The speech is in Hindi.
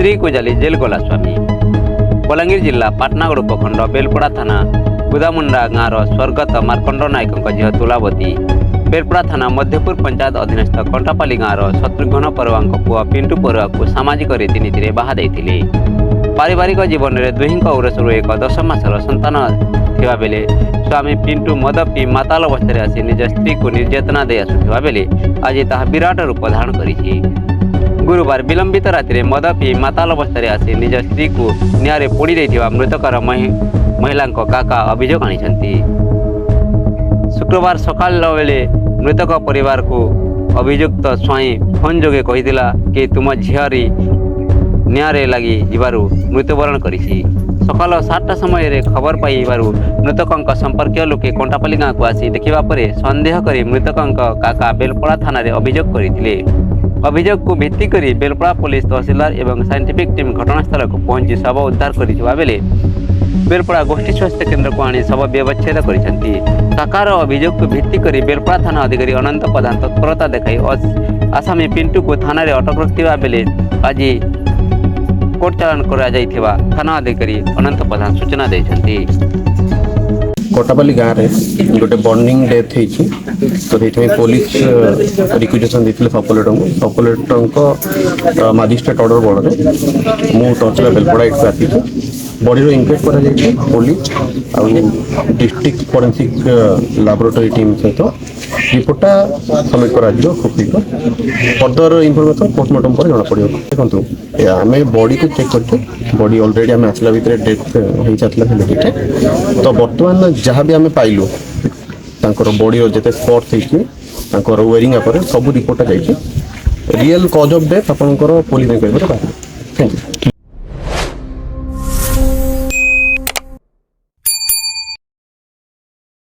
स्त्री को जाली जेल गला स्वामी। बलांगीर जिला पाटनागड़ उपखंड बेलपड़ा थाना गुदामुंडा गाँव स्वर्गत मार्कंड नायक झील तुलावती बेलपड़ा थाना मध्यपुर पंचायत अधीनस्थ कंटापाली गाँव शत्रुघ्न परुआ पुआ पिंटू परुआ को सामाजिक रीतिनीति बाहा देते। पारिवारिक जीवन में दुहिंक उरसरू एक 10 मासर संतान थिबा बेले स्वामी पिंटू मद पी माताल अवस्था आसी निज स्त्री को निर्यातना दे आसुथिबा बेले आज ताहा विराट रूप धारण करिछि। गुरुवार विलंबित राति मद पी माताल अवस्था आसी निज स्त्री को निआरे पोड़ी देथिबा मृतकर महिला काका अभियोग आनिछंती। शुक्रवार सकाल बेले मृतक परिवार को अभियुक्त स्वाई फोन जोगे कहिदिला कि तुम झियारी निआरे लगी जीवारु मृत्युवरण करिछि। सकाल 7टा समय खबर पाइबारु मृतक संपर्कीय लोके कंटापाली गाँव को आसी देखा पर सन्देह करी मृतक काका बेलपड़ा थाना रे अभियोग करथिले। अभियोग को भित्ति करी बेलपड़ा पुलिस तहसीलदार एवं साइंटिफिक टीम घटनास्थल को पहुंची शव उद्धार करिथिबा बेले बेलपड़ा गोष्ठी स्वास्थ्य केन्द्र को आनी शव व्यवच्छेद करिसेंती। काकार अभियोग को भित्ति करी बेलपड़ा थाना अधिकारी अनंत प्रधान तत्परता देखाई आसामी पिंटू को थाना रे अटक रखिथिबा बेले आज कोर्ट चालान करा जाइथिबा थाना अधिकारी अनंत प्रधान सूचना देइछंती। कोटापाली गाँव में गोटे बर्निंग डेथ होती तो ये पुलिस रिक्वेशन देते सबकलेक्टर मजिस्ट्रेट ऑर्डर बल में तहसील बेलपड़ा एट आसी बॉडी इनक्वेस्ट कर पुलिस आ डिस्ट्रिक्ट फोरेंसिक लैबोरेटरी टीम सहित रिपोर्टा सबमिट कर खूब शीघ्र फर्दर इनफॉरमेशन पोस्टमार्टम पर जना पड़ो। देखो आम बॉडी को चेक करते बॉडी ऑलरेडी आम आसला भितर डेथ हो सारे तो बर्तमान जहाँ भी आम पाइलु बॉडी जिते स्पॉट होती वेयरिंग सब रिपोर्टा जाइए रियल कज ऑफ डेथ आपंकर पुलिस इंक्वायरी। Thank you.